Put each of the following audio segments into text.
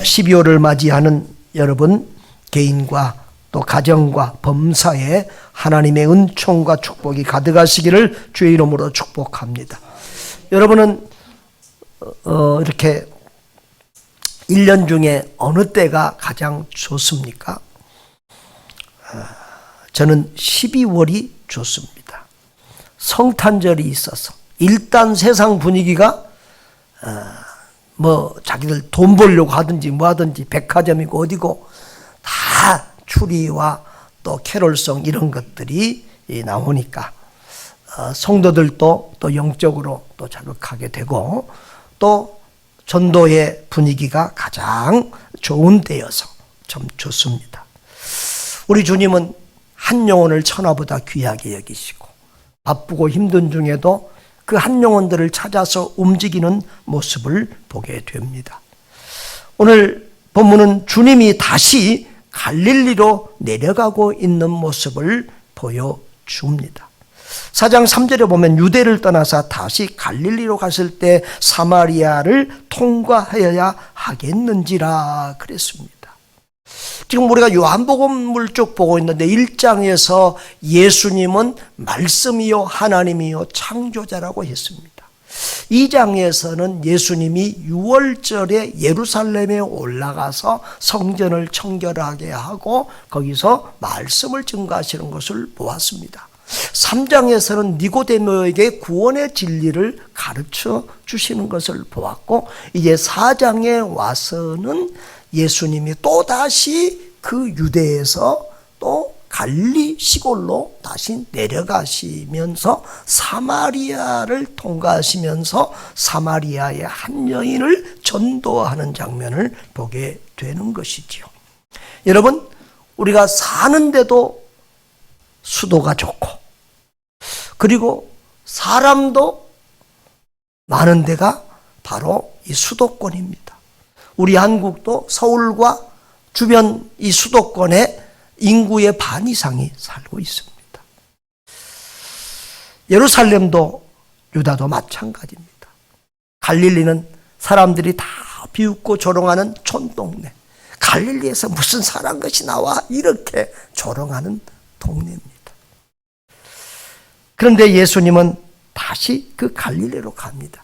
12월을 맞이하는 여러분 개인과 또 가정과 범사에 하나님의 은총과 축복이 가득하시기를 주의 이름으로 축복합니다. 여러분은 이렇게 1년 중에 어느 때가 가장 좋습니까? 저는 12월이 좋습니다. 성탄절이 있어서 일단 세상 분위기가 자기들 돈 벌려고 하든지 뭐 하든지 백화점이고 어디고 다 추리와 또 캐롤송 이런 것들이 나오니까 성도들도 또 영적으로 또 자극하게 되고 또 전도의 분위기가 가장 좋은 때여서 참 좋습니다. 우리 주님은 한 영혼을 천하보다 귀하게 여기시고 바쁘고 힘든 중에도 그 한 영혼들을 찾아서 움직이는 모습을 보게 됩니다. 오늘 본문은 주님이 다시 갈릴리로 내려가고 있는 모습을 보여줍니다. 4장 3절에 보면 유대를 떠나서 다시 갈릴리로 갔을 때 사마리아를 통과하여야 하겠는지라 그랬습니다. 지금 우리가 요한복음을 쭉 보고 있는데 1장에서 예수님은 말씀이요 하나님이요 창조자라고 했습니다. 2장에서는 예수님이 6월절에 예루살렘에 올라가서 성전을 청결하게 하고 거기서 말씀을 증거하시는 것을 보았습니다. 3장에서는 니고데모에게 구원의 진리를 가르쳐 주시는 것을 보았고 이제 4장에 와서는 예수님이 또다시 그 유대에서 또 갈릴리 시골로 다시 내려가시면서 사마리아를 통과하시면서 사마리아의 한 여인을 전도하는 장면을 보게 되는 것이지요. 여러분, 우리가 사는데도 수도가 좋고 그리고 사람도 많은 데가 바로 이 수도권입니다. 우리 한국도 서울과 주변 이 수도권에 인구의 반 이상이 살고 있습니다. 예루살렘도 유다도 마찬가지입니다. 갈릴리는 사람들이 다 비웃고 조롱하는 촌동네. 갈릴리에서 무슨 사람 것이 나와 이렇게 조롱하는 동네입니다. 그런데 예수님은 다시 그 갈릴리로 갑니다.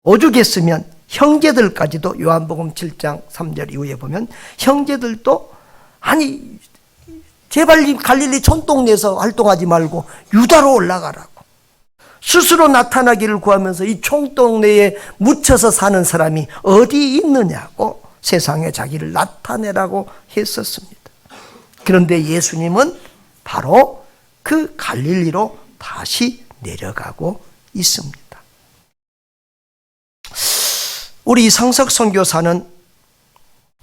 오죽했으면 형제들까지도 요한복음 7장 3절 이후에 보면 형제들도 아니 제발 갈릴리 촌동네에서 활동하지 말고 유다로 올라가라고 스스로 나타나기를 구하면서 이 촌동네에 묻혀서 사는 사람이 어디 있느냐고 세상에 자기를 나타내라고 했었습니다. 그런데 예수님은 바로 그 갈릴리로 다시 내려가고 있습니다. 우리 이상석 선교사는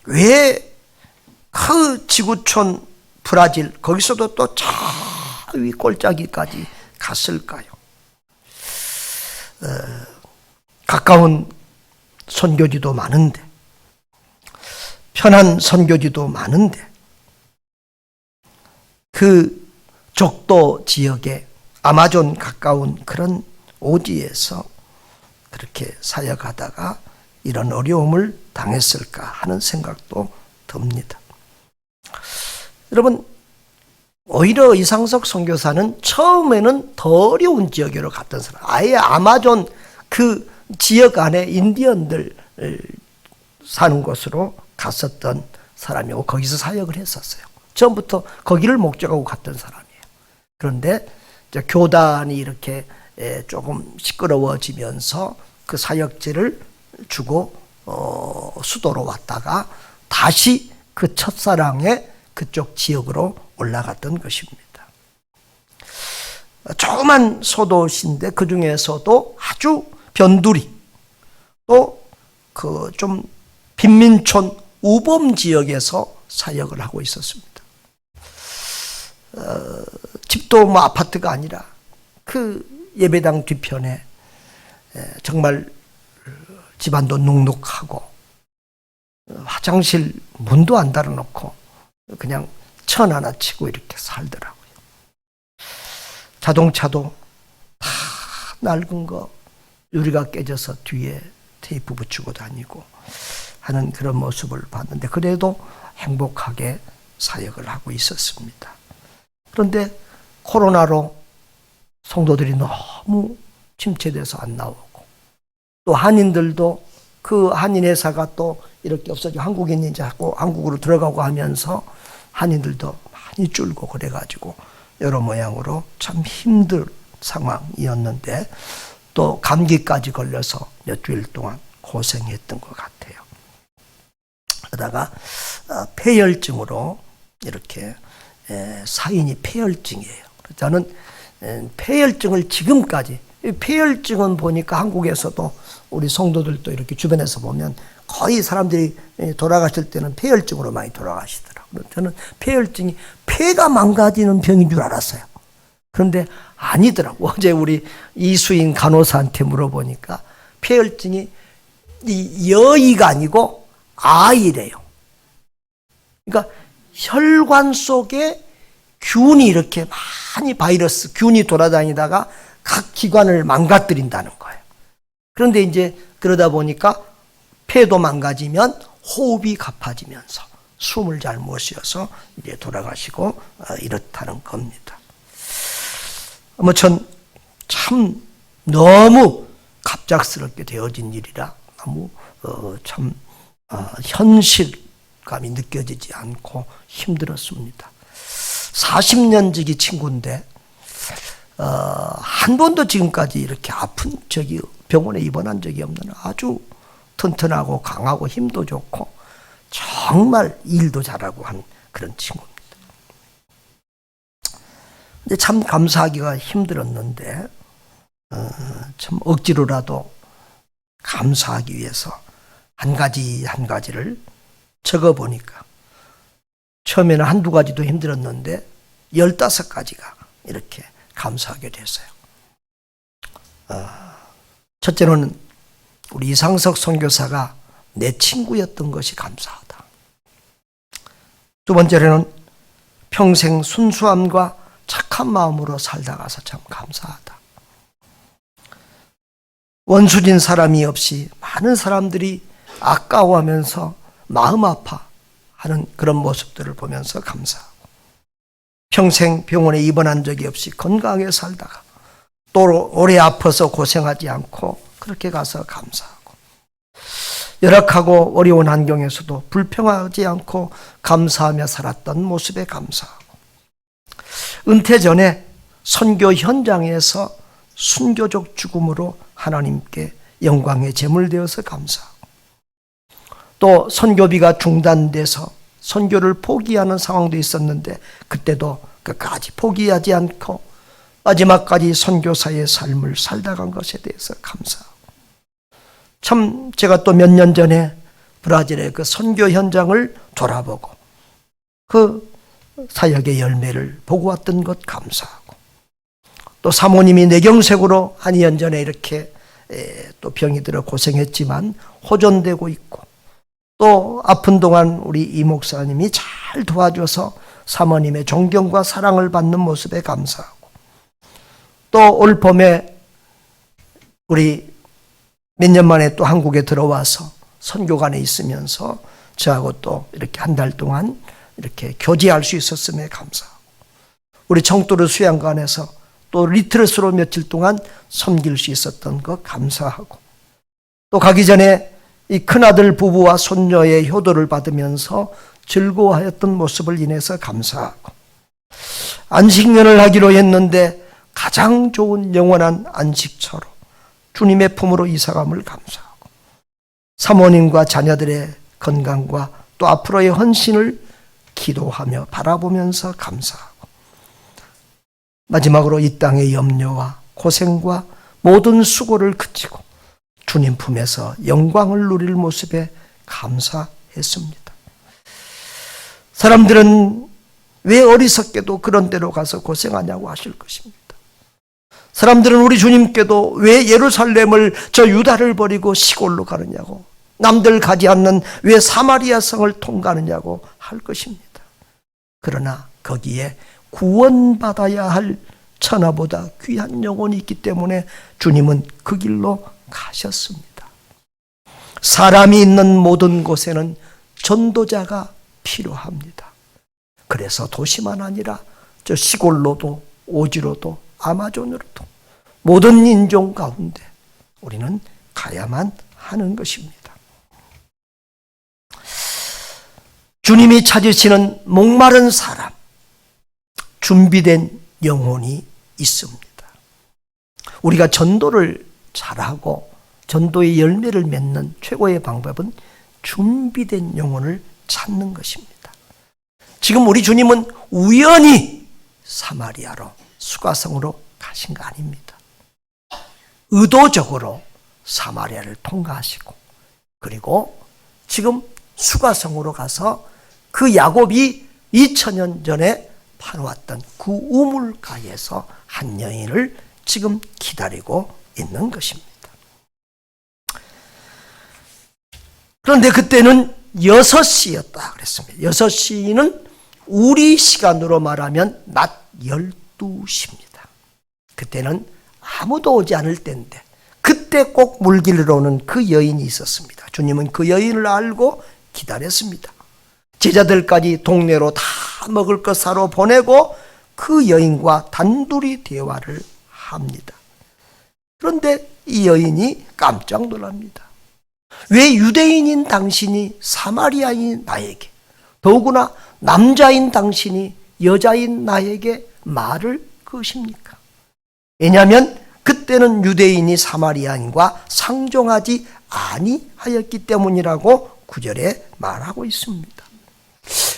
왜 그 지구촌 브라질 거기서도 또 저 위 골짜기까지 갔을까요? 가까운 선교지도 많은데 편한 선교지도 많은데 그 적도 지역에 아마존 가까운 그런 오지에서 그렇게 사역하다가 이런 어려움을 당했을까 하는 생각도 듭니다. 여러분, 오히려 이상석 선교사는 처음에는 더 어려운 지역으로 갔던 사람, 아예 아마존 그 지역 안에 인디언들 사는 곳으로 갔었던 사람이고 거기서 사역을 했었어요. 처음부터 거기를 목적하고 갔던 사람이에요. 그런데 이제 교단이 이렇게 조금 시끄러워지면서 그 사역지를 주고 수도로 왔다가 다시 그 첫사랑의 그쪽 지역으로 올라갔던 것입니다. 조그만 소도시인데 그 중에서도 아주 변두리 또 그 좀 빈민촌 우범 지역에서 사역을 하고 있었습니다. 집도 뭐 아파트가 아니라 그 예배당 뒤편에 정말 집안도 눅눅하고 화장실 문도 안 달아놓고 그냥 천 하나 치고 이렇게 살더라고요. 자동차도 다 낡은 거 유리가 깨져서 뒤에 테이프 붙이고 다니고 하는 그런 모습을 봤는데 그래도 행복하게 사역을 하고 있었습니다. 그런데 코로나로 성도들이 너무 침체돼서 안 나오고 또 한인들도 그 한인 회사가 또 이렇게 없어지고 한국인이 자꾸 한국으로 들어가고 하면서 한인들도 많이 줄고 그래가지고 여러 모양으로 참 힘든 상황이었는데 또 감기까지 걸려서 몇 주일 동안 고생했던 것 같아요. 그러다가 폐혈증으로 이렇게 사인이 폐혈증이에요. 저는 폐혈증을 지금까지 폐혈증은 보니까 한국에서도 우리 성도들도 이렇게 주변에서 보면 거의 사람들이 돌아가실 때는 폐혈증으로 많이 돌아가시더라고요. 저는 폐혈증이 폐가 망가지는 병인 줄 알았어요. 그런데 아니더라고. 어제 우리 이수인 간호사한테 물어보니까 폐혈증이 이 여의가 아니고 아이래요. 그러니까 혈관 속에 균이 이렇게 많이 바이러스, 균이 돌아다니다가 각 기관을 망가뜨린다는 거예요. 그런데 이제 그러다 보니까 폐도 망가지면 호흡이 가빠지면서 숨을 잘 못 쉬어서 이제 돌아가시고 이렇다는 겁니다. 전 참 너무 갑작스럽게 되어진 일이라 너무 참 현실감이 느껴지지 않고 힘들었습니다. 40년 지기 친구인데 한 번도 지금까지 이렇게 아픈 적이 병원에 입원한 적이 없는 아주 튼튼하고 강하고 힘도 좋고 정말 일도 잘하고 한 그런 친구입니다. 근데 참 감사하기가 힘들었는데 참 억지로라도 감사하기 위해서 한 가지 한 가지를 적어보니까 처음에는 한두 가지도 힘들었는데 15가지가 이렇게 감사하게 됐어요. 첫째로는 우리 이상석 선교사가 내 친구였던 것이 감사하다. 두 번째로는 평생 순수함과 착한 마음으로 살다 가서 참 감사하다. 원수진 사람이 없이 많은 사람들이 아까워하면서 마음 아파하는 그런 모습들을 보면서 감사하고 평생 병원에 입원한 적이 없이 건강하게 살다가 또 오래 아파서 고생하지 않고 그렇게 가서 감사하고 열악하고 어려운 환경에서도 불평하지 않고 감사하며 살았던 모습에 감사하고 은퇴 전에 선교 현장에서 순교적 죽음으로 하나님께 영광의 제물되어서 감사하고 또 선교비가 중단돼서 선교를 포기하는 상황도 있었는데 그때도 끝까지 포기하지 않고 마지막까지 선교사의 삶을 살다간 것에 대해서 감사하고 참 제가 또 몇 년 전에 브라질의 그 선교 현장을 돌아보고 그 사역의 열매를 보고 왔던 것 감사하고 또 사모님이 뇌경색으로 한 2년 전에 이렇게 또 병이 들어 고생했지만 호전되고 있고 또 아픈 동안 우리 이 목사님이 잘 도와줘서 사모님의 존경과 사랑을 받는 모습에 감사하고 또 올 봄에 우리 몇 년 만에 또 한국에 들어와서 선교관에 있으면서 저하고 또 이렇게 한 달 동안 이렇게 교제할 수 있었음에 감사하고 우리 청도르 수양관에서 또 리트러스로 며칠 동안 섬길 수 있었던 것 감사하고 또 가기 전에 이 큰아들 부부와 손녀의 효도를 받으면서 즐거워하였던 모습을 인해서 감사하고 안식년을 하기로 했는데 가장 좋은 영원한 안식처로 주님의 품으로 이사감을 감사하고 사모님과 자녀들의 건강과 또 앞으로의 헌신을 기도하며 바라보면서 감사하고 마지막으로 이 땅의 염려와 고생과 모든 수고를 그치고 주님 품에서 영광을 누릴 모습에 감사했습니다. 사람들은 왜 어리석게도 그런 데로 가서 고생하냐고 하실 것입니다. 사람들은 우리 주님께도 왜 예루살렘을 저 유다를 버리고 시골로 가느냐고 남들 가지 않는 왜 사마리아 성을 통과하느냐고 할 것입니다. 그러나 거기에 구원받아야 할 천하보다 귀한 영혼이 있기 때문에 주님은 그 길로 가셨습니다. 사람이 있는 모든 곳에는 전도자가 필요합니다. 그래서 도시만 아니라 저 시골로도 오지로도 아마존으로도 모든 인종 가운데 우리는 가야만 하는 것입니다. 주님이 찾으시는 목마른 사람, 준비된 영혼이 있습니다. 우리가 전도를 잘하고 전도의 열매를 맺는 최고의 방법은 준비된 영혼을 찾는 것입니다. 지금 우리 주님은 우연히 사마리아로 수가성으로 가신 거 아닙니다. 의도적으로 사마리아를 통과하시고 그리고 지금 수가성으로 가서 그 야곱이 2000년 전에 파놓았던 그 우물가에서 한 여인을 지금 기다리고 있는 것입니다. 그런데 그때는 6시였다 그랬습니다. 6시는 우리 시간으로 말하면 낮 12시입니다. 그때는 아무도 오지 않을 때인데 그때 꼭 물길로 오는 그 여인이 있었습니다. 주님은 그 여인을 알고 기다렸습니다. 제자들까지 동네로 다 먹을 것 사러 보내고 그 여인과 단둘이 대화를 합니다. 그런데 이 여인이 깜짝 놀랍니다. 왜 유대인인 당신이 사마리아인 나에게, 더구나 남자인 당신이 여자인 나에게 말을 거십니까? 왜냐하면 그때는 유대인이 사마리아인과 상종하지 아니하였기 때문이라고 9절에 말하고 있습니다.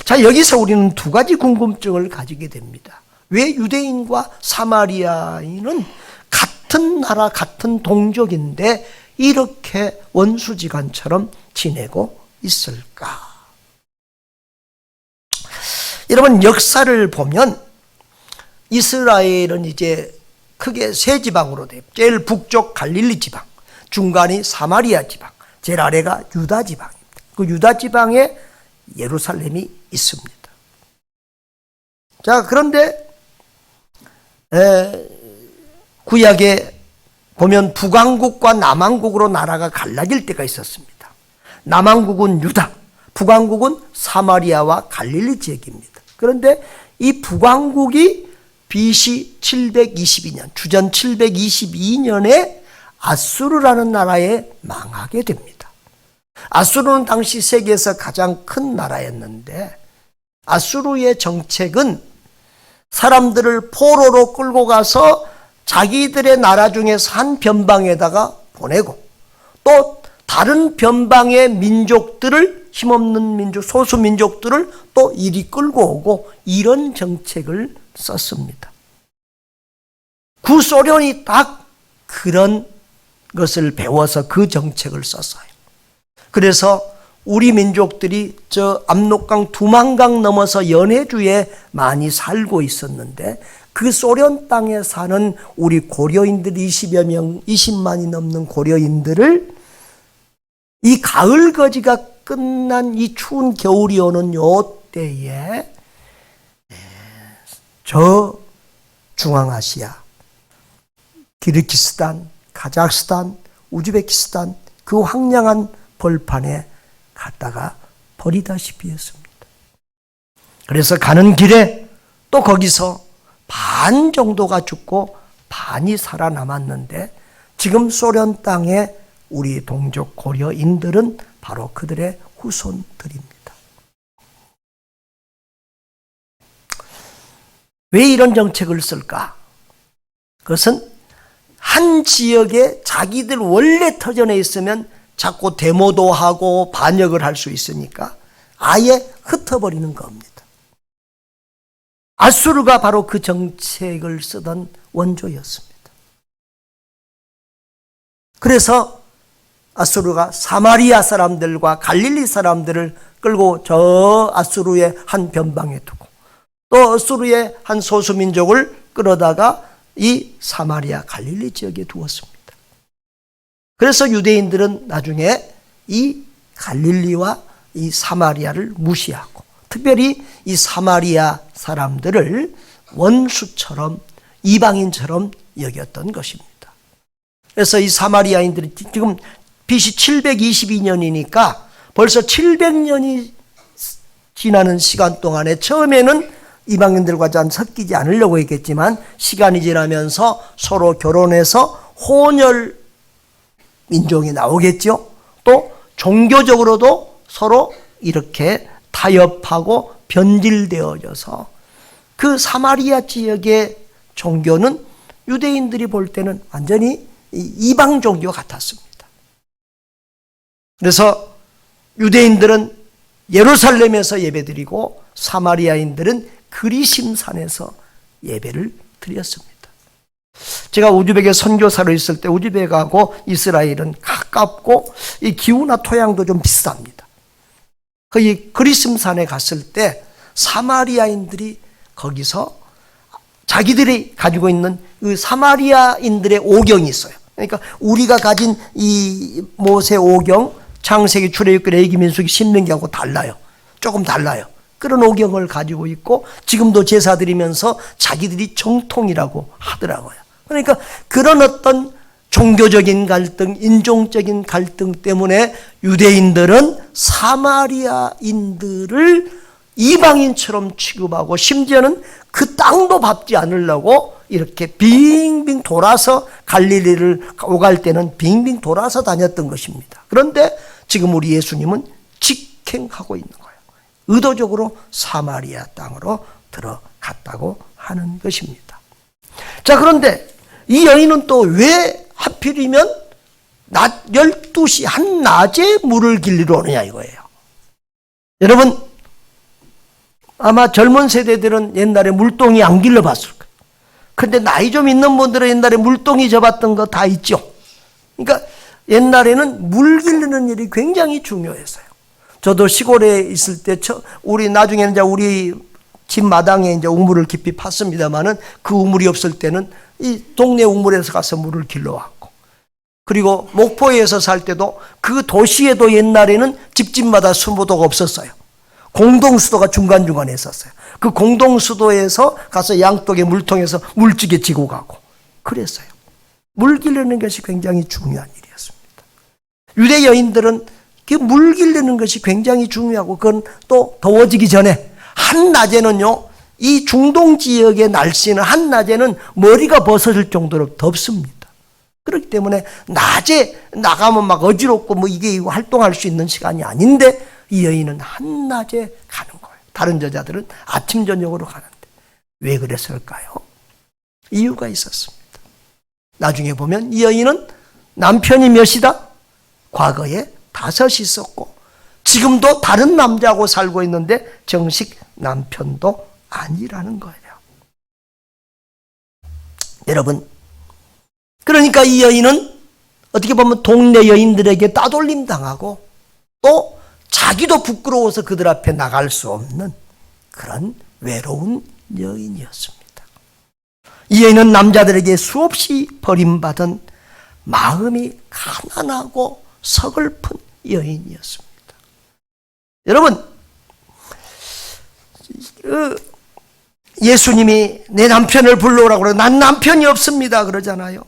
자, 여기서 우리는 두 가지 궁금증을 가지게 됩니다. 왜 유대인과 사마리아인은 같은 나라, 같은 동족인데 이렇게 원수지간처럼 지내고 있을까? 여러분, 역사를 보면 이스라엘은 이제 크게 세 지방으로 돼요. 제일 북쪽 갈릴리 지방, 중간이 사마리아 지방, 제일 아래가 유다 지방입니다. 그 유다 지방에 예루살렘이 있습니다. 자, 그런데 구약에 보면 북왕국과 남왕국으로 나라가 갈라질 때가 있었습니다. 남왕국은 유다, 북왕국은 사마리아와 갈릴리 지역입니다. 그런데 이 북왕국이 BC 722년, 주전 722년에 아수르라는 나라에 망하게 됩니다. 아수르는 당시 세계에서 가장 큰 나라였는데 아수르의 정책은 사람들을 포로로 끌고 가서 자기들의 나라 중에서 한 변방에다가 보내고 또 다른 변방의 민족들을, 힘없는 민족, 소수 민족들을 또 이리 끌고 오고 이런 정책을 썼습니다. 구소련이 딱 그런 것을 배워서 그 정책을 썼어요. 그래서 우리 민족들이 저 압록강 두만강 넘어서 연해주에 많이 살고 있었는데 그 소련 땅에 사는 우리 고려인들 20여 명, 20만이 넘는 고려인들을 이 가을 거지가 끝난 이 추운 겨울이 오는 요 때에 저 중앙아시아, 키르기스탄, 카자흐스탄, 우즈베키스탄 그 황량한 벌판에 갔다가 버리다시피 했습니다. 그래서 가는 길에 또 거기서 반 정도가 죽고 반이 살아남았는데 지금 소련 땅에 우리 동족 고려인들은 바로 그들의 후손들입니다. 왜 이런 정책을 쓸까? 그것은 한 지역에 자기들 원래 터전에 있으면 자꾸 데모도 하고 반역을 할 수 있으니까 아예 흩어버리는 겁니다. 아수르가 바로 그 정책을 쓰던 원조였습니다. 그래서 아수르가 사마리아 사람들과 갈릴리 사람들을 끌고 저 아수르의 한 변방에 두고 또 아수르의 한 소수민족을 끌어다가 이 사마리아 갈릴리 지역에 두었습니다. 그래서 유대인들은 나중에 이 갈릴리와 이 사마리아를 무시하고 특별히 이 사마리아 사람들을 원수처럼 이방인처럼 여겼던 것입니다. 그래서 이 사마리아인들이 지금 BC 722년이니까 벌써 700년이 지나는 시간 동안에 처음에는 이방인들과 잘 섞이지 않으려고 했겠지만 시간이 지나면서 서로 결혼해서 혼혈 민족이 나오겠죠. 또 종교적으로도 서로 이렇게 타협하고 변질되어져서 그 사마리아 지역의 종교는 유대인들이 볼 때는 완전히 이방 종교 같았습니다. 그래서 유대인들은 예루살렘에서 예배드리고 사마리아인들은 그리심산에서 예배를 드렸습니다. 제가 우즈벡에 선교사로 있을 때 우즈벡하고 이스라엘은 가깝고 이 기후나 토양도 좀 비슷합니다. 이 그리심산에 갔을 때 사마리아인들이 거기서 자기들이 가지고 있는 그 사마리아인들의 오경이 있어요. 그러니까 우리가 가진 이 모세 오경, 창세기, 출애굽기, 레위기, 민수기, 신명기하고 달라요. 조금 달라요. 그런 오경을 가지고 있고 지금도 제사 드리면서 자기들이 정통이라고 하더라고요. 그러니까 그런 어떤 종교적인 갈등, 인종적인 갈등 때문에 유대인들은 사마리아인들을 이방인처럼 취급하고 심지어는 그 땅도 밟지 않으려고 이렇게 빙빙 돌아서 갈릴리를 오갈 때는 빙빙 돌아서 다녔던 것입니다. 그런데 지금 우리 예수님은 직행하고 있는 거예요. 의도적으로 사마리아 땅으로 들어갔다고 하는 것입니다. 자, 그런데 이 여인은 또 왜 하필이면 낮 12시 한낮에 물을 길리러 오느냐 이거예요. 여러분 아마 젊은 세대들은 옛날에 물동이 안 길러봤을 거예요. 그런데 나이 좀 있는 분들은 옛날에 물동이 접었던 거 다 있죠. 그러니까 옛날에는 물 길르는 일이 굉장히 중요했어요. 저도 시골에 있을 때 우리 나중에는 이제 우리 집 마당에 이제 우물을 깊이 팠습니다만은 그 우물이 없을 때는 이 동네 우물에서 가서 물을 길러왔고, 그리고 목포에서 살 때도 그 도시에도 옛날에는 집집마다 수도가 없었어요. 공동수도가 중간중간에 있었어요. 그 공동수도에서 가서 양쪽에 물통에서 물찌개 지고 가고 그랬어요. 물 길르는 것이 굉장히 중요한 일이었습니다. 유대 여인들은 그 물 길르는 것이 굉장히 중요하고, 그건 또 더워지기 전에 한낮에는요, 이 중동 지역의 날씨는 한낮에는 머리가 벗어질 정도로 덥습니다. 그렇기 때문에 낮에 나가면 막 어지럽고 뭐 이게 활동할 수 있는 시간이 아닌데 이 여인은 한낮에 가는 거예요. 다른 여자들은 아침 저녁으로 가는데 왜 그랬을까요? 이유가 있었습니다. 나중에 보면 이 여인은 남편이 몇이다? 과거에 5이 있었고 지금도 다른 남자하고 살고 있는데 정식 남편도 아니라는 거예요. 여러분, 그러니까 이 여인은 어떻게 보면 동네 여인들에게 따돌림 당하고 또 자기도 부끄러워서 그들 앞에 나갈 수 없는 그런 외로운 여인이었습니다. 이 여인은 남자들에게 수없이 버림받은 마음이 가난하고 서글픈 여인이었습니다. 여러분, 예수님이 내 남편을 불러오라고 그러고 난 남편이 없습니다 그러잖아요.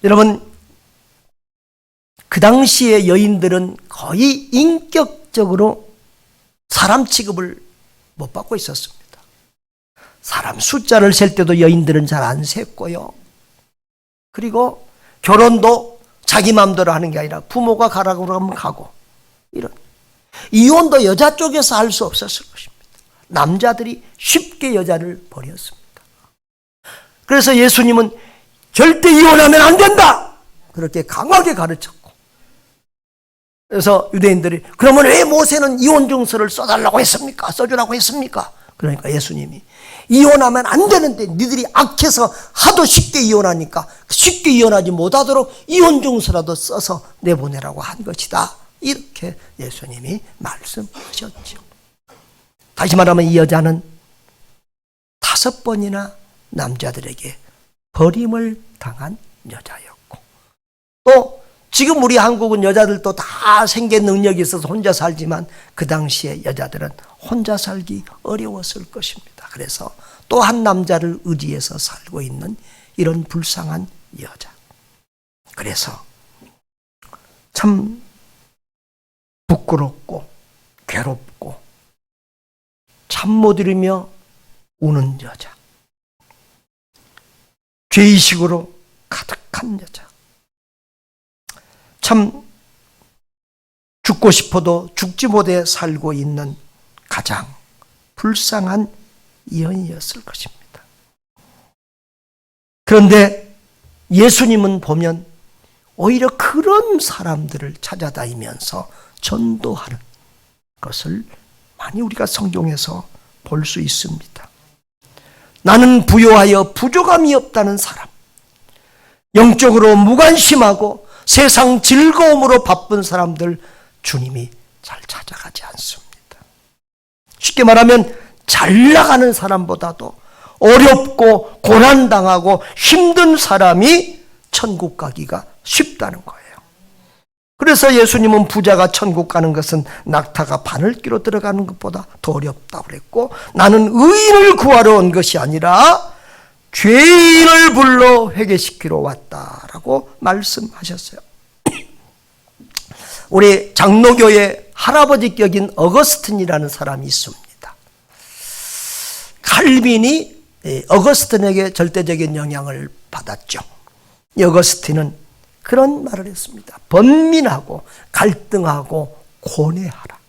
여러분, 그 당시의 여인들은 거의 인격적으로 사람 취급을 못 받고 있었습니다. 사람 숫자를 셀 때도 여인들은 잘 안 셌고요. 그리고 결혼도 자기 마음대로 하는 게 아니라 부모가 가라고 그러면 가고, 이런 이혼도 여자 쪽에서 할 수 없었을 것입니다. 남자들이 쉽게 여자를 버렸습니다. 그래서 예수님은 절대 이혼하면 안 된다 그렇게 강하게 가르쳤고, 그래서 유대인들이 그러면 왜 모세는 이혼 증서를 써달라고 했습니까? 써주라고 했습니까? 그러니까 예수님이 이혼하면 안 되는데 니들이 악해서 하도 쉽게 이혼하니까 쉽게 이혼하지 못하도록 이혼 증서라도 써서 내보내라고 한 것이다, 이렇게 예수님이 말씀하셨죠. 다시 말하면 이 여자는 5번이나 남자들에게 버림을 당한 여자였고, 또 지금 우리 한국은 여자들도 다 생계 능력이 있어서 혼자 살지만 그 당시에 여자들은 혼자 살기 어려웠을 것입니다. 그래서 또 한 남자를 의지해서 살고 있는 이런 불쌍한 여자. 그래서 참 부끄럽고 괴롭고 잠 못 이루며 우는 여자. 죄의식으로 가득한 여자. 참 죽고 싶어도 죽지 못해 살고 있는 가장 불쌍한 여인이었을 것입니다. 그런데 예수님은 보면 오히려 그런 사람들을 찾아다니면서 전도하는 것을 많이 우리가 성경에서 볼 수 있습니다. 나는 부요하여 부족함이 없다는 사람, 영적으로 무관심하고 세상 즐거움으로 바쁜 사람들 주님이 잘 찾아가지 않습니다. 쉽게 말하면 잘 나가는 사람보다도 어렵고 고난당하고 힘든 사람이 천국 가기가 쉽다는 거예요. 그래서 예수님은 부자가 천국 가는 것은 낙타가 바늘기로 들어가는 것보다 더 어렵다고 그랬고, 나는 의인을 구하러 온 것이 아니라 죄인을 불러 회개시키러 왔다라고 말씀하셨어요. 우리 장로교의 할아버지격인 어거스틴이라는 사람이 있습니다. 칼빈이 어거스틴에게 절대적인 영향을 받았죠. 이 어거스틴은 그런 말을 했습니다. 번민하고 갈등하고 고뇌하라.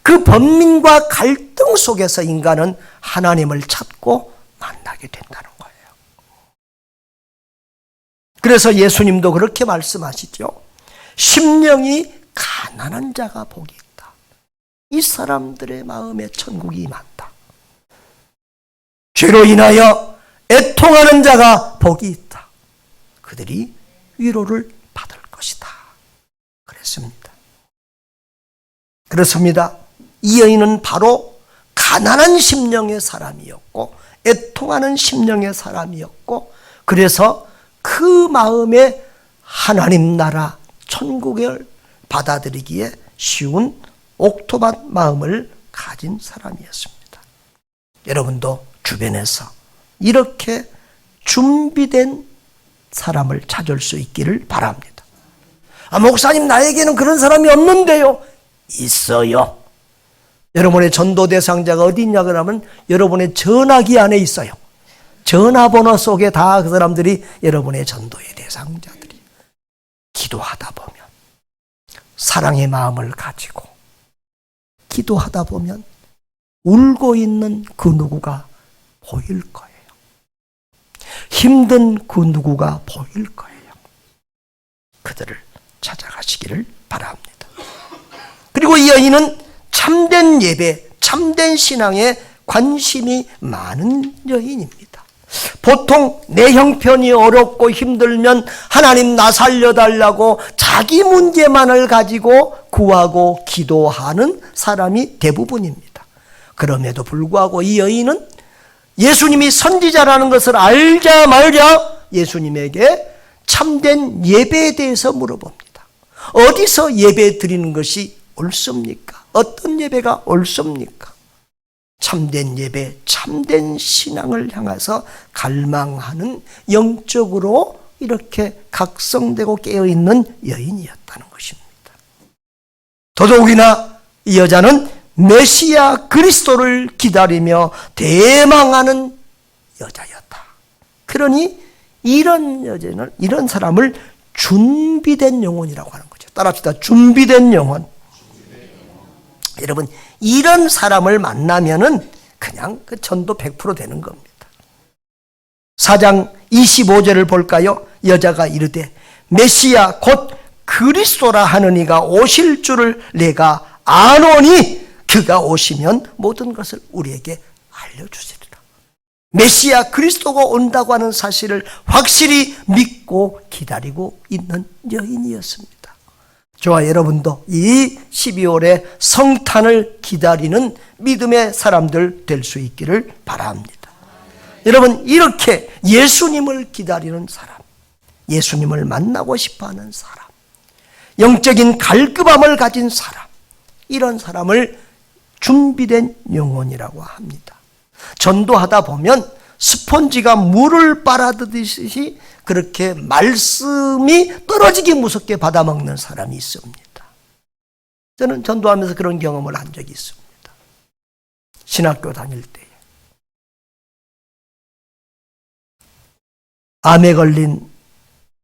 그 번민과 갈등 속에서 인간은 하나님을 찾고 만나게 된다는 거예요. 그래서 예수님도 그렇게 말씀하시죠. 심령이 가난한 자가 복이 있다. 이 사람들의 마음에 천국이 임한다. 죄로 인하여 애통하는 자가 복이 있다. 그들이 위로를 받을 것이다. 그랬습니다. 그렇습니다. 이 여인은 바로 가난한 심령의 사람이었고 애통하는 심령의 사람이었고, 그래서 그 마음에 하나님 나라 천국을 받아들이기에 쉬운 옥토밭 마음을 가진 사람이었습니다. 여러분도 주변에서 이렇게 준비된 사람을 찾을 수 있기를 바랍니다. 목사님, 나에게는 그런 사람이 없는데요. 있어요. 여러분의 전도 대상자가 어디 있냐 그러면 여러분의 전화기 안에 있어요. 전화번호 속에 다 그 사람들이 여러분의 전도의 대상자들이. 기도하다 보면, 사랑의 마음을 가지고 기도하다 보면 울고 있는 그 누구가 보일 거예요. 힘든 그 누구가 보일 거예요. 그들을 찾아가시기를 바랍니다. 그리고 이 여인은 참된 예배, 참된 신앙에 관심이 많은 여인입니다. 보통 내 형편이 어렵고 힘들면 하나님 나 살려달라고 자기 문제만을 가지고 구하고 기도하는 사람이 대부분입니다. 그럼에도 불구하고 이 여인은 예수님이 선지자라는 것을 알자마자 예수님에게 참된 예배에 대해서 물어봅니다. 어디서 예배 드리는 것이 옳습니까? 어떤 예배가 옳습니까? 참된 예배, 참된 신앙을 향해서 갈망하는, 영적으로 이렇게 각성되고 깨어있는 여인이었다는 것입니다. 더더욱이나 이 여자는 메시아 그리스도를 기다리며 대망하는 여자였다. 그러니 이런 여자는, 이런 사람을 준비된 영혼이라고 하는 거죠. 따라합시다. 준비된 영혼. 여러분, 이런 사람을 만나면은 그냥 그 전도 100% 되는 겁니다. 4장 25절을 볼까요? 여자가 이르되 메시아 곧 그리스도라 하는 이가 오실 줄을 내가 아노니 그가 오시면 모든 것을 우리에게 알려주시리라. 메시아 그리스도가 온다고 하는 사실을 확실히 믿고 기다리고 있는 여인이었습니다. 저와 여러분도 이 12월에 성탄을 기다리는 믿음의 사람들 될 수 있기를 바랍니다. 여러분, 이렇게 예수님을 기다리는 사람, 예수님을 만나고 싶어하는 사람, 영적인 갈급함을 가진 사람, 이런 사람을 준비된 영혼이라고 합니다. 전도하다 보면 스폰지가 물을 빨아들이듯이 그렇게 말씀이 떨어지기 무섭게 받아먹는 사람이 있습니다. 저는 전도하면서 그런 경험을 한 적이 있습니다. 신학교 다닐 때에 암에 걸린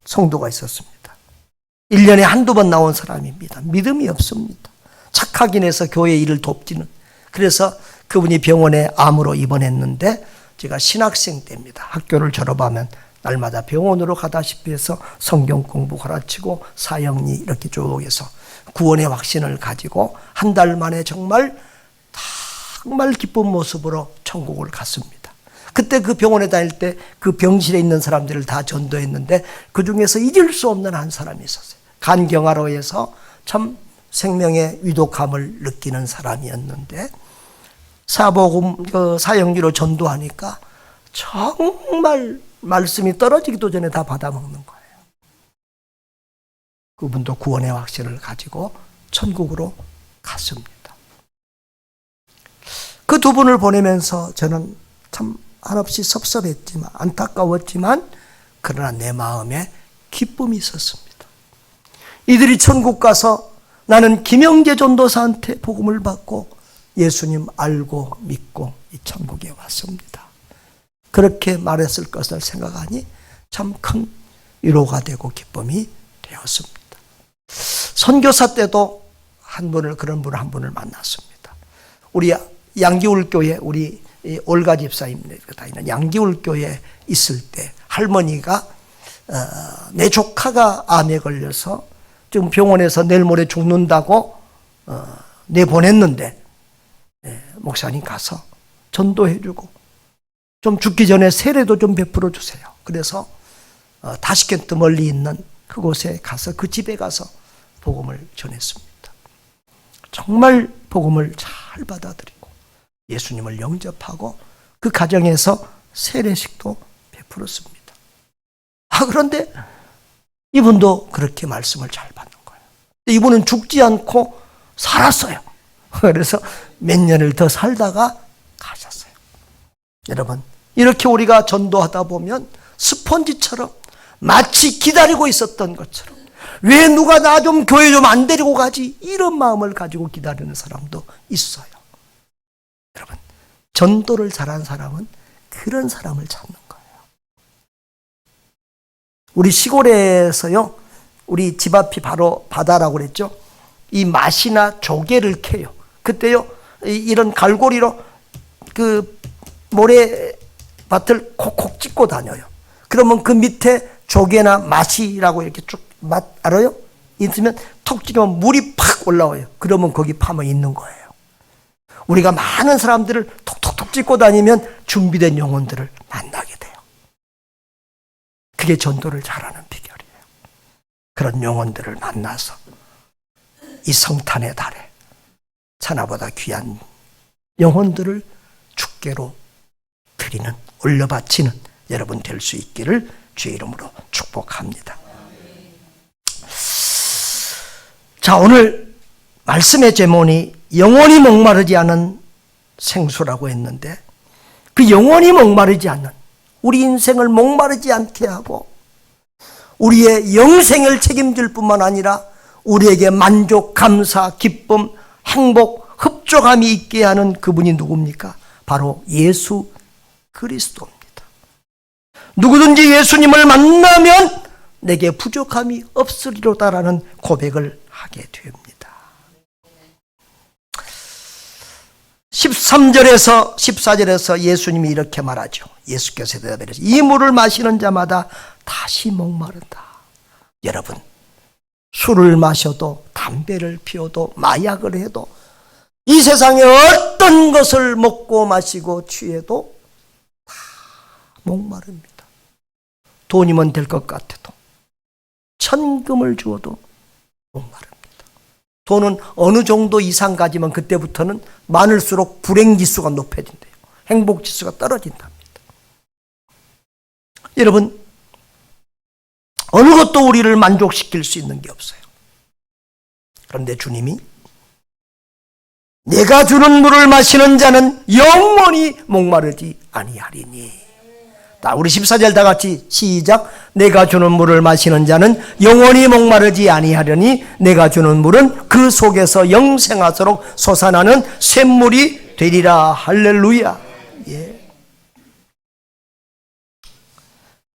성도가 있었습니다. 1년에 한두 번 나온 사람입니다. 믿음이 없습니다. 착하긴 해서 교회 일을 돕지는. 그래서 그분이 병원에 암으로 입원했는데 제가 신학생 때입니다. 학교를 졸업하면 날마다 병원으로 가다시피 해서 성경 공부 가르치고 사형리 이렇게 쭉 해서 구원의 확신을 가지고 한 달 만에 정말 기쁜 모습으로 천국을 갔습니다. 그때 그 병원에 다닐 때 그 병실에 있는 사람들을 다 전도했는데 그 중에서 잊을 수 없는 한 사람이 있었어요. 간경화로에서 참 생명의 위독함을 느끼는 사람이었는데 사복음 사형리로 전도하니까 정말 말씀이 떨어지기도 전에 다 받아먹는 거예요. 그분도 구원의 확신을 가지고 천국으로 갔습니다. 그 두 분을 보내면서 저는 참 한없이 섭섭했지만 안타까웠지만 그러나 내 마음에 기쁨이 있었습니다. 이들이 천국 가서 나는 김영재 전도사한테 복음을 받고 예수님 알고 믿고 이 천국에 왔습니다. 그렇게 말했을 것을 생각하니 참 큰 위로가 되고 기쁨이 되었습니다. 선교사 때도 그런 분 한 분을 만났습니다. 우리 양기울교회 우리 올가 집사님들 다니는 양기울교회 있을 때 할머니가 내 조카가 암에 걸려서 지금 병원에서 내일 모레 죽는다고 내보냈는데 목사님 가서 전도해주고 좀 죽기 전에 세례도 좀 베풀어 주세요. 그래서 다시켄트 멀리 있는 그곳에 가서 그 집에 가서 복음을 전했습니다. 정말 복음을 잘 받아들이고 예수님을 영접하고 그 가정에서 세례식도 베풀었습니다. 그런데 이분도 그렇게 말씀을 잘 받는 거예요. 이분은 죽지 않고 살았어요. 그래서 몇 년을 더 살다가 가셨어요. 여러분, 이렇게 우리가 전도하다 보면 스폰지처럼 마치 기다리고 있었던 것처럼 왜 누가 나 좀 교회 좀 안 데리고 가지? 이런 마음을 가지고 기다리는 사람도 있어요. 여러분, 전도를 잘한 사람은 그런 사람을 찾는 거예요. 우리 시골에서요, 우리 집 앞이 바로 바다라고 그랬죠. 이 마시나 조개를 캐요. 그때요, 이런 갈고리로 그 모래밭을 콕콕 찍고 다녀요. 그러면 그 밑에 조개나 마시라고 이렇게 쭉 맛 알아요? 있으면 톡 찍으면 물이 팍 올라와요. 그러면 거기 파면 있는 거예요. 우리가 많은 사람들을 톡톡톡 찍고 다니면 준비된 영혼들을 만나게 돼요. 그게 전도를 잘하는 비결이에요. 그런 영혼들을 만나서 이 성탄의 달에 천하보다 귀한 영혼들을 주께로 드리는, 올려바치는 여러분 될 수 있기를 주의 이름으로 축복합니다. 자, 오늘 말씀의 제목이 영원히 목마르지 않은 생수라고 했는데 그 영원히 목마르지 않는 우리 인생을 목마르지 않게 하고 우리의 영생을 책임질 뿐만 아니라 우리에게 만족, 감사, 기쁨, 행복, 흡족함이 있게 하는 그분이 누굽니까? 바로 예수 그리스도입니다. 누구든지 예수님을 만나면 내게 부족함이 없으리로다라는 고백을 하게 됩니다. 13절에서 14절에서 예수님이 이렇게 말하죠. 예수께서 대답하시되 이 물을 마시는 자마다 다시 목마른다. 여러분, 술을 마셔도 담배를 피워도 마약을 해도 이 세상에 어떤 것을 먹고 마시고 취해도 다 목마릅니다. 돈이면 될 것 같아도 천금을 주어도 목마릅니다. 돈은 어느 정도 이상 가지면 그때부터는 많을수록 불행지수가 높아진대요. 행복지수가 떨어진답니다. 여러분, 어느 것도 우리를 만족시킬 수 있는 게 없어요. 그런데 주님이 내가 주는 물을 마시는 자는 영원히 목마르지 아니하리니 우리 14절 다 같이 시작. 내가 주는 물을 마시는 자는 영원히 목마르지 아니하려니 내가 주는 물은 그 속에서 영생하도록 솟아나는 샘물이 되리라. 할렐루야. 예.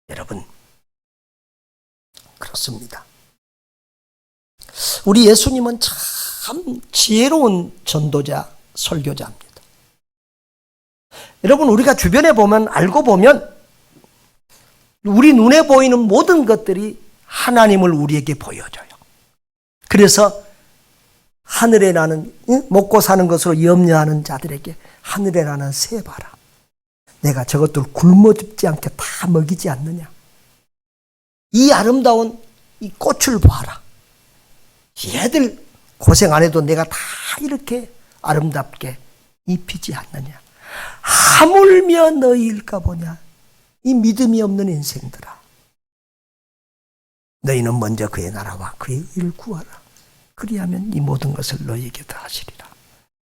여러분, 그렇습니다. 우리 예수님은 참 지혜로운 전도자, 설교자입니다. 여러분, 우리가 주변에 보면, 알고 보면 우리 눈에 보이는 모든 것들이 하나님을 우리에게 보여줘요. 그래서 하늘에 나는, 먹고 사는 것으로 염려하는 자들에게 하늘에 나는 새 봐라. 내가 저것들 굶어 죽지 않게 다 먹이지 않느냐. 이 아름다운 이 꽃을 봐라. 얘들 고생 안 해도 내가 다 이렇게 아름답게 입히지 않느냐. 하물며 너희일까 보냐. 이 믿음이 없는 인생들아, 너희는 먼저 그의 나라와 그의 의를 구하라. 그리하면 이 모든 것을 너희에게 다 하시리라.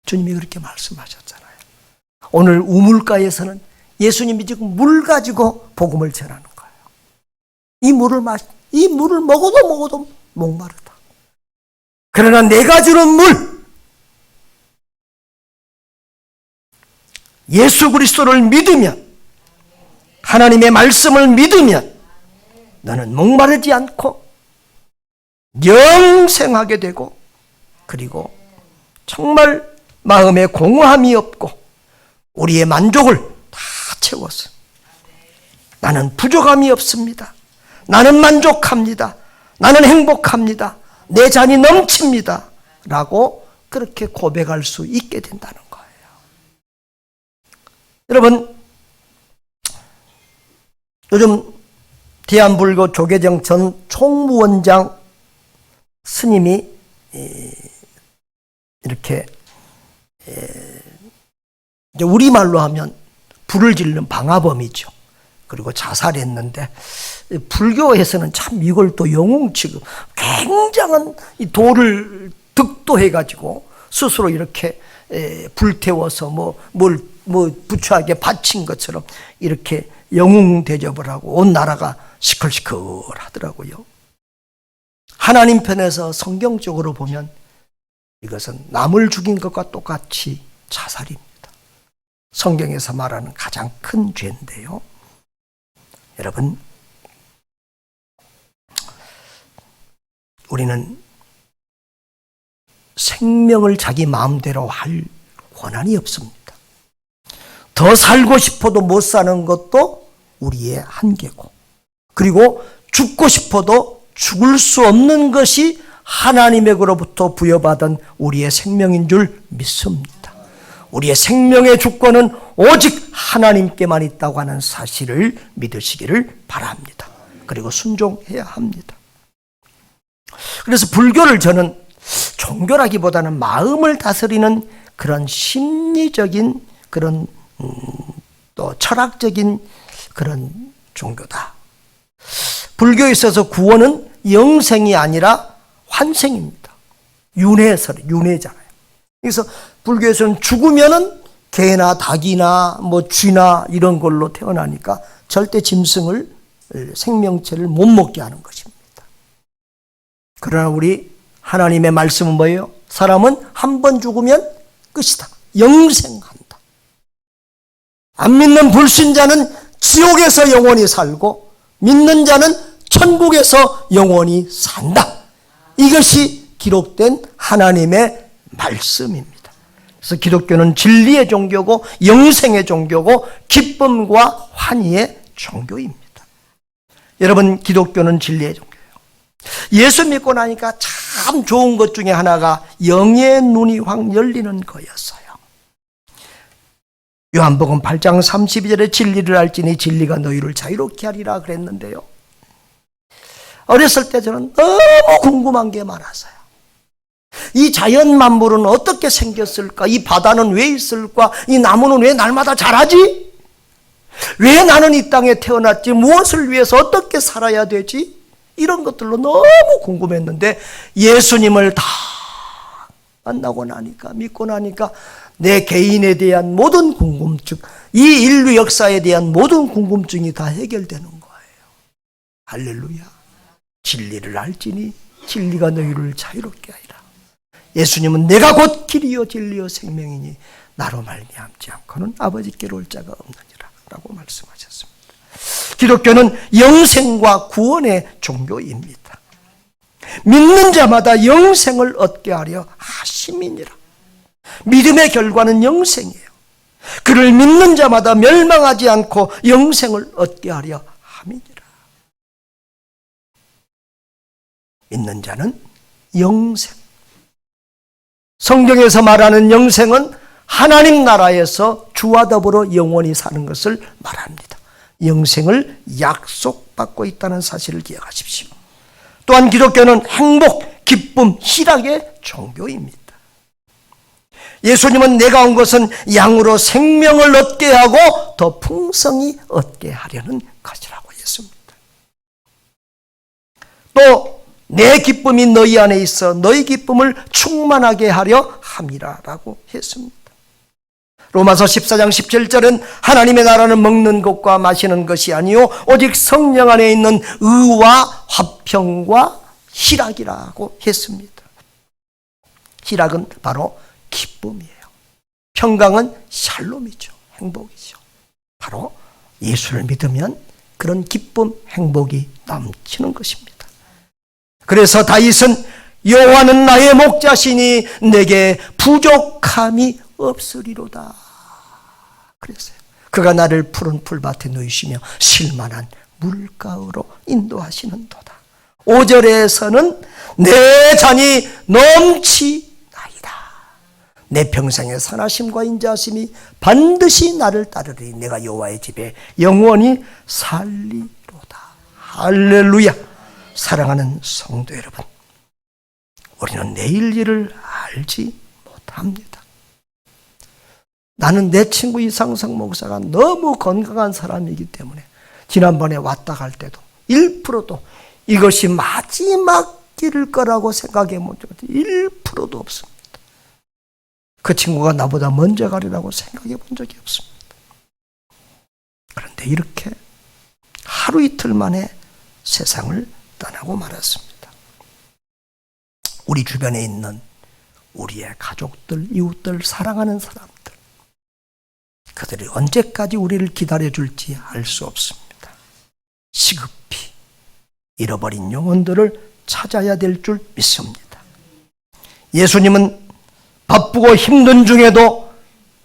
주님이 그렇게 말씀하셨잖아요. 오늘 우물가에서는 예수님이 지금 물 가지고 복음을 전하는 거예요. 이 물을 먹어도 목마르다. 그러나 내가 주는 물, 예수 그리스도를 믿으면, 하나님의 말씀을 믿으면 너는 목마르지 않고 영생하게 되고, 그리고 정말 마음에 공허함이 없고 우리의 만족을 다 채워서 나는 부족함이 없습니다. 나는 만족합니다. 나는 행복합니다. 내 잔이 넘칩니다. 라고 그렇게 고백할 수 있게 된다는 거예요. 여러분, 요즘 대한불교 조계정 전 총무원장 스님이 이렇게 이제 우리말로 하면 불을 질른 방화범이죠. 그리고 자살했는데, 불교에서는 참 이걸 또 영웅 취급, 굉장한 이 돌을 득도해가지고 스스로 이렇게 불태워서 뭘 부처에게 바친 것처럼 이렇게 영웅 대접을 하고 온 나라가 시끌시끌 하더라고요. 하나님 편에서 성경적으로 보면 이것은 남을 죽인 것과 똑같이 자살입니다. 성경에서 말하는 가장 큰 죄인데요. 여러분, 우리는 생명을 자기 마음대로 할 권한이 없습니다. 더 살고 싶어도 못 사는 것도 우리의 한계고, 그리고 죽고 싶어도 죽을 수 없는 것이 하나님에게로부터 부여받은 우리의 생명인 줄 믿습니다. 우리의 생명의 주권은 오직 하나님께만 있다고 하는 사실을 믿으시기를 바랍니다. 그리고 순종해야 합니다. 그래서 불교를 저는 종교라기보다는 마음을 다스리는 그런 심리적인 그런 또 철학적인 그런 종교다. 불교에 있어서 구원은 영생이 아니라 환생입니다. 윤회잖아요. 그래서 불교에서는 죽으면은 개나 닭이나 쥐나 이런 걸로 태어나니까 절대 짐승을, 생명체를 못 먹게 하는 것입니다. 그러나 우리 하나님의 말씀은 뭐예요? 사람은 한 번 죽으면 끝이다. 영생한다. 안 믿는 불신자는 지옥에서 영원히 살고 믿는 자는 천국에서 영원히 산다. 이것이 기록된 하나님의 말씀입니다. 그래서 기독교는 진리의 종교고 영생의 종교고 기쁨과 환희의 종교입니다. 여러분, 기독교는 진리의 종교예요. 예수 믿고 나니까 참 좋은 것 중에 하나가 영의 눈이 확 열리는 거였어요. 요한복음 8장 32절에 진리를 알지니 진리가 너희를 자유롭게 하리라 그랬는데요. 어렸을 때 저는 너무 궁금한 게 많았어요. 이 자연 만물은 어떻게 생겼을까? 이 바다는 왜 있을까? 이 나무는 왜 날마다 자라지? 왜 나는 이 땅에 태어났지? 무엇을 위해서 어떻게 살아야 되지? 이런 것들로 너무 궁금했는데 예수님을 다 만나고 나니까, 믿고 나니까 내 개인에 대한 모든 궁금증, 이 인류 역사에 대한 모든 궁금증이 다 해결되는 거예요. 할렐루야. 진리를 알지니 진리가 너희를 자유롭게 하리라. 예수님은 내가 곧 길이요 진리요 생명이니 나로 말미암지 않고는 아버지께로 올 자가 없느니라 라고 말씀하셨습니다. 기독교는 영생과 구원의 종교입니다. 믿는 자마다 영생을 얻게 하려 하심이니라. 믿음의 결과는 영생이에요. 그를 믿는 자마다 멸망하지 않고 영생을 얻게 하려 함이니라. 믿는 자는 영생. 성경에서 말하는 영생은 하나님 나라에서 주와 더불어 영원히 사는 것을 말합니다. 영생을 약속받고 있다는 사실을 기억하십시오. 또한 기독교는 행복, 기쁨, 희락의 종교입니다. 예수님은 내가 온 것은 양으로 생명을 얻게 하고 더 풍성히 얻게 하려는 것이라고 했습니다. 또 내 기쁨이 너희 안에 있어 너희 기쁨을 충만하게 하려 함이라 라고 했습니다. 로마서 14장 17절은 하나님의 나라는 먹는 것과 마시는 것이 아니요 오직 성령 안에 있는 의와 화평과 희락이라고 했습니다. 희락은 바로 기쁨이에요. 평강은 샬롬이죠. 행복이죠. 바로 예수를 믿으면 그런 기쁨, 행복이 넘치는 것입니다. 그래서 다윗은 여호와는 나의 목자시니 내게 부족함이 없으리로다 그랬어요. 그가 나를 푸른 풀밭에 누이시며 쉴만한 물가로 인도하시는도다. 5절에서는 내 잔이 넘치나이다. 내 평생의 선하심과 인자하심이 반드시 나를 따르리. 내가 여호와의 집에 영원히 살리로다. 할렐루야. 사랑하는 성도 여러분, 우리는 내일 일을 알지 못합니다. 나는 내 친구 이상성 목사가 너무 건강한 사람이기 때문에 지난번에 왔다 갈 때도 1%도 이것이 마지막 길일 거라고 생각해 본 적이 1%도 없습니다. 그 친구가 나보다 먼저 가리라고 생각해 본 적이 없습니다. 그런데 이렇게 하루 이틀 만에 세상을 떠나고 말았습니다. 우리 주변에 있는 우리의 가족들, 이웃들, 사랑하는 사람들, 그들이 언제까지 우리를 기다려줄지 알 수 없습니다. 시급히 잃어버린 영혼들을 찾아야 될 줄 믿습니다. 예수님은 바쁘고 힘든 중에도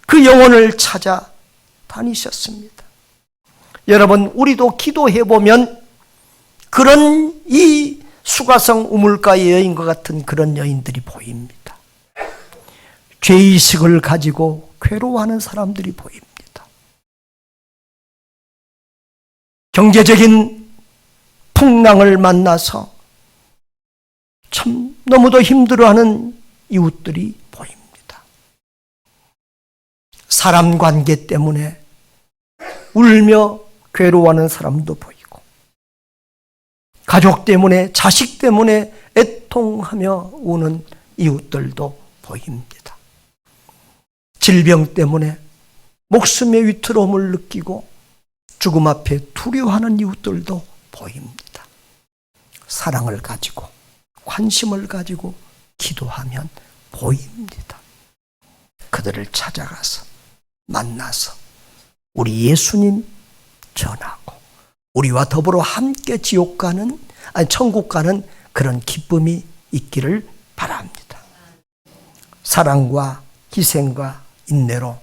그 영혼을 찾아 다니셨습니다. 여러분, 우리도 기도해보면 그런 이 수가성 우물가의 여인과 같은 그런 여인들이 보입니다. 죄의식을 가지고 괴로워하는 사람들이 보입니다. 경제적인 풍랑을 만나서 참 너무도 힘들어하는 이웃들이 보입니다. 사람 관계 때문에 울며 괴로워하는 사람도 보이고, 가족 때문에, 자식 때문에 애통하며 우는 이웃들도 보입니다. 질병 때문에 목숨의 위태로움을 느끼고 죽음 앞에 두려워하는 이웃들도 보입니다. 사랑을 가지고, 관심을 가지고 기도하면 보입니다. 그들을 찾아가서 만나서 우리 예수님 전하고 우리와 더불어 함께 지옥 가는, 천국 가는 그런 기쁨이 있기를 바랍니다. 사랑과 희생과 인내로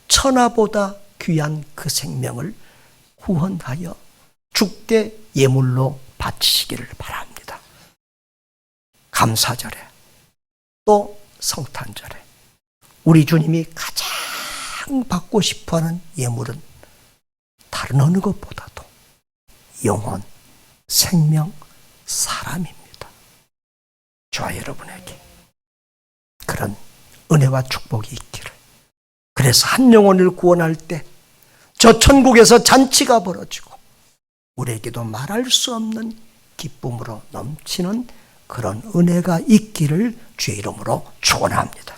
천하보다 귀한 그 생명을 후원하여 주께 예물로 바치시기를 바랍니다. 감사절에 또 성탄절에 우리 주님이 가장 받고 싶어하는 예물은 다른 어느 것보다도 영혼, 생명, 사람입니다. 저와 여러분에게 그런 은혜와 축복이 있기를. 그래서 한 영혼을 구원할 때 저 천국에서 잔치가 벌어지고 우리에게도 말할 수 없는 기쁨으로 넘치는 그런 은혜가 있기를 주의 이름으로 축원합니다.